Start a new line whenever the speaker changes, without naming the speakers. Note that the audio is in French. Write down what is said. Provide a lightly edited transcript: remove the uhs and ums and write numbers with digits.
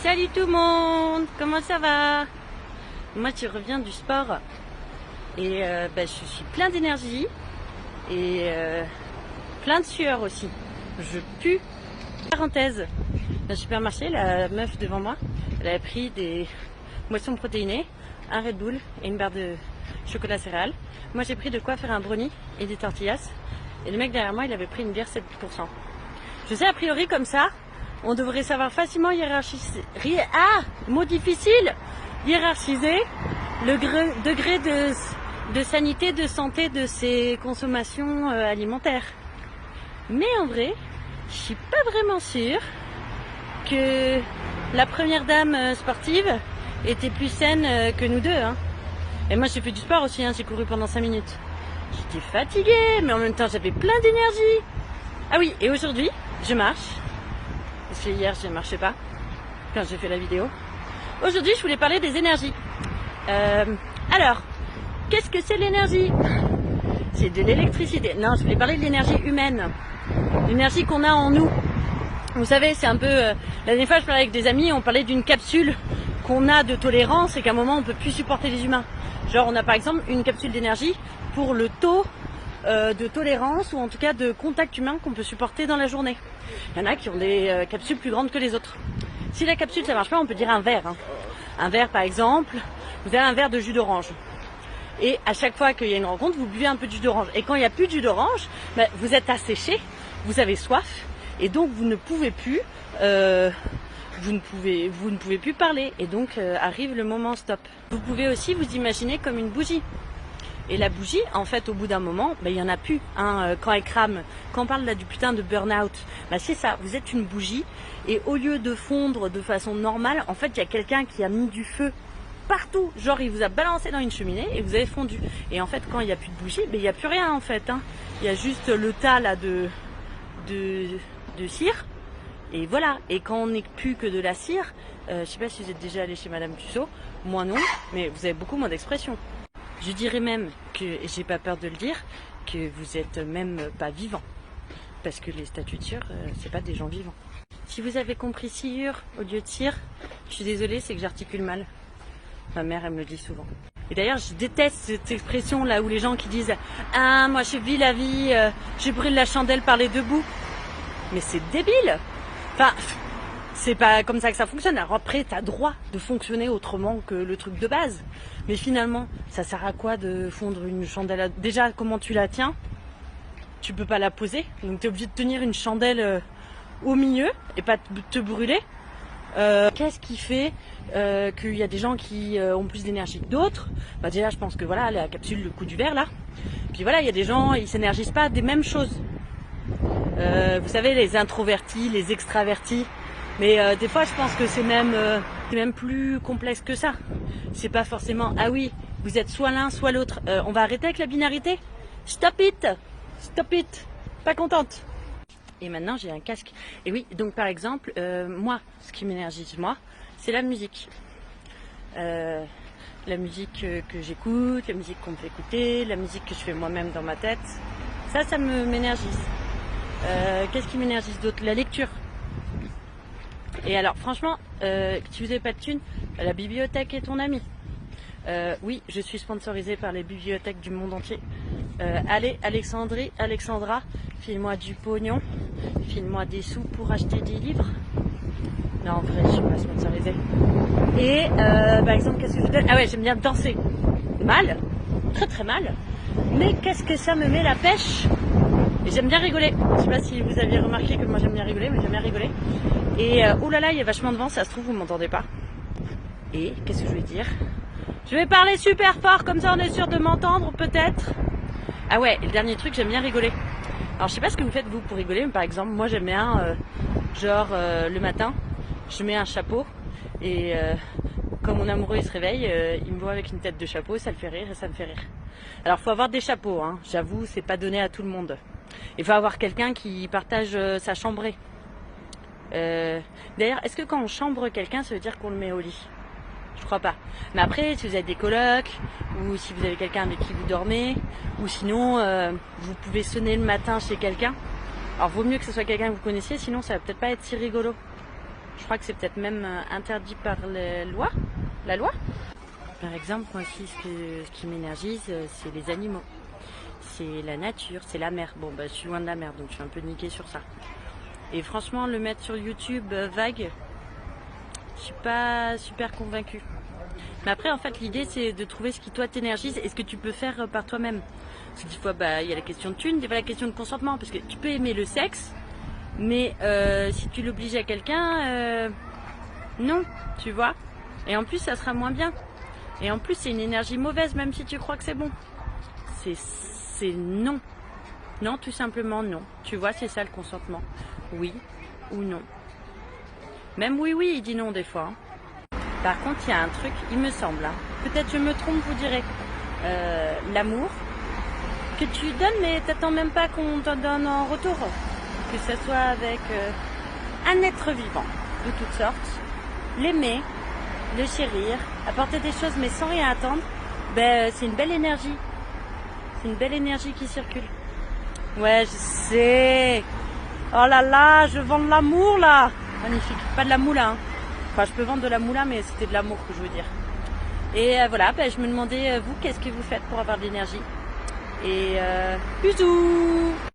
Salut tout le monde, comment ça va? Moi je reviens du sport et je suis plein d'énergie et plein de sueur aussi. Je pue. Parenthèse, dans le supermarché, la meuf devant moi, elle avait pris des boissons protéinées, un Red Bull et une barre de chocolat céréales. Moi j'ai pris de quoi faire un brownie et des tortillas. Et le mec derrière moi il avait pris une bière 7%. Je sais a priori comme ça, on devrait savoir facilement hiérarchiser, mot difficile, hiérarchiser le degré de sanité, de santé de ces consommations alimentaires. Mais en vrai, je suis pas vraiment sûre que la première dame sportive était plus saine que nous deux. Hein. Et moi j'ai fait du sport aussi, hein, j'ai couru pendant 5 minutes. J'étais fatiguée, mais en même temps j'avais plein d'énergie. Ah oui, et aujourd'hui, je marche. Parce que hier je ne marchais pas quand j'ai fait la vidéo. Aujourd'hui je voulais parler des énergies. Alors, qu'est-ce que c'est l'énergie? C'est de l'électricité. Non, je voulais parler de l'énergie humaine. L'énergie qu'on a en nous. Vous savez, c'est un peu... la dernière fois je parlais avec des amis, on parlait d'une capsule qu'on a de tolérance et qu'à un moment on ne peut plus supporter les humains. Genre on a par exemple une capsule d'énergie pour le taux de tolérance ou en tout cas de contact humain qu'on peut supporter dans la journée. Il y en a qui ont des capsules plus grandes que les autres. Si la capsule ça marche pas, on peut dire un verre. Hein. Un verre par exemple, vous avez un verre de jus d'orange. Et à chaque fois qu'il y a une rencontre, vous buvez un peu de jus d'orange. Et quand il n'y a plus de jus d'orange, vous êtes asséché, vous avez soif et donc vous ne pouvez plus vous ne pouvez plus parler et donc arrive le moment stop. Vous pouvez aussi vous imaginer comme une bougie. Et la bougie, en fait, au bout d'un moment, il y en a plus. Hein, quand elle crame, quand on parle là du putain de burn-out, c'est ça, vous êtes une bougie et au lieu de fondre de façon normale, en fait, il y a quelqu'un qui a mis du feu partout. Genre, il vous a balancé dans une cheminée et vous avez fondu. Et en fait, quand il n'y a plus de bougie, il n'y a plus rien en fait. Hein. Il y a juste le tas là de cire. Et voilà. Et quand on n'est plus que de la cire, je sais pas si vous êtes déjà allé chez Madame Tussaud, moi non, mais vous avez beaucoup moins d'expression. Je dirais même que, et j'ai pas peur de le dire, que vous êtes même pas vivant. Parce que les statues de cire, c'est pas des gens vivants. Si vous avez compris cire au lieu de cire, je suis désolée, c'est que j'articule mal. Ma mère, elle me le dit souvent. Et d'ailleurs, je déteste cette expression là où les gens qui disent « Ah, moi je vis la vie, je brûle la chandelle par les deux bouts. » Mais c'est débile. Enfin, c'est pas comme ça que ça fonctionne. Alors après, t'as droit de fonctionner autrement que le truc de base. Mais finalement, ça sert à quoi de fondre une chandelle? Déjà, comment tu la tiens? Tu peux pas la poser. Donc t'es obligé de tenir une chandelle au milieu et pas te brûler. Qu'est-ce qui fait qu'il y a des gens qui ont plus d'énergie que d'autres? Déjà, je pense que voilà, la capsule, le coup du verre là. Puis voilà, il y a des gens, ils s'énergisent pas des mêmes choses. Vous savez, les introvertis, les extravertis. Mais des fois, je pense que c'est même plus complexe que ça. C'est pas forcément, ah oui, vous êtes soit l'un, soit l'autre. On va arrêter avec la binarité? Stop it! Stop it! Pas contente. Et maintenant, j'ai un casque. Et oui, donc par exemple, moi, ce qui m'énergise, moi, c'est la musique. La musique que j'écoute, la musique qu'on me fait écouter, la musique que je fais moi-même dans ma tête. Ça m'énergise. Qu'est-ce qui m'énergise d'autre? La lecture. Et alors franchement, si vous n'avez pas de thune, la bibliothèque est ton ami. Oui, je suis sponsorisée par les bibliothèques du monde entier. Allez, Alexandra, file-moi du pognon, file-moi des sous pour acheter des livres. Non, en vrai, je suis pas sponsorisée. Et par exemple, qu'est-ce que je donne? Ah ouais, j'aime bien danser. Mal, très très mal. Mais qu'est-ce que ça me met la pêche? Et j'aime bien rigoler. Je sais pas si vous aviez remarqué que moi j'aime bien rigoler, mais j'aime bien rigoler. Et oh là là, il y a vachement de vent, ça se trouve vous m'entendez pas. Et qu'est-ce que je vais dire? Je vais parler super fort, comme ça on est sûr de m'entendre peut-être. Ah ouais, et le dernier truc, j'aime bien rigoler. Alors je sais pas ce que vous faites vous pour rigoler, mais par exemple moi j'aime bien le matin, je mets un chapeau et quand mon amoureux il se réveille, il me voit avec une tête de chapeau, ça le fait rire et ça me fait rire. Alors faut avoir des chapeaux, hein. J'avoue, c'est pas donné à tout le monde. Il faut avoir quelqu'un qui partage sa chambrée. D'ailleurs, est-ce que quand on chambre quelqu'un, ça veut dire qu'on le met au lit? Je crois pas. Mais après, si vous avez des colocs, ou si vous avez quelqu'un avec qui vous dormez, ou sinon, vous pouvez sonner le matin chez quelqu'un. Alors, vaut mieux que ce soit quelqu'un que vous connaissiez, sinon ça va peut-être pas être si rigolo. Je crois que c'est peut-être même interdit par la loi. Par exemple, moi aussi, ce qui m'énergise, c'est les animaux. C'est la nature, c'est la mer. Bon, bah, je suis loin de la mer, donc je suis un peu niquée sur ça. Et franchement, le mettre sur YouTube vague, je suis pas super convaincue. Mais après, en fait, l'idée, c'est de trouver ce qui, toi, t'énergise et ce que tu peux faire par toi-même. Parce que des fois, bah, il y a la question de thune, des fois la question de consentement. Parce que tu peux aimer le sexe, mais si tu l'obliges à quelqu'un, non, tu vois. Et en plus, ça sera moins bien. Et en plus, c'est une énergie mauvaise, même si tu crois que c'est bon. C'est non. Non, tout simplement non. Tu vois, c'est ça le consentement. Oui ou non. Même oui, il dit non des fois. Par contre, il y a un truc, il me semble, hein. Peut-être je me trompe, vous direz, l'amour que tu donnes, mais t'attends même pas qu'on t'en donne en retour. Que ce soit avec un être vivant de toutes sortes, l'aimer, le chérir, apporter des choses mais sans rien attendre, ben c'est une belle énergie. C'est une belle énergie qui circule. Ouais, je sais. Oh là là, je vends de l'amour là. Magnifique. Pas de la moula, hein. Enfin, je peux vendre de la moula, mais c'était de l'amour que je veux dire. Et voilà, ben, je me demandais, vous, qu'est-ce que vous faites pour avoir de l'énergie. Et bisous.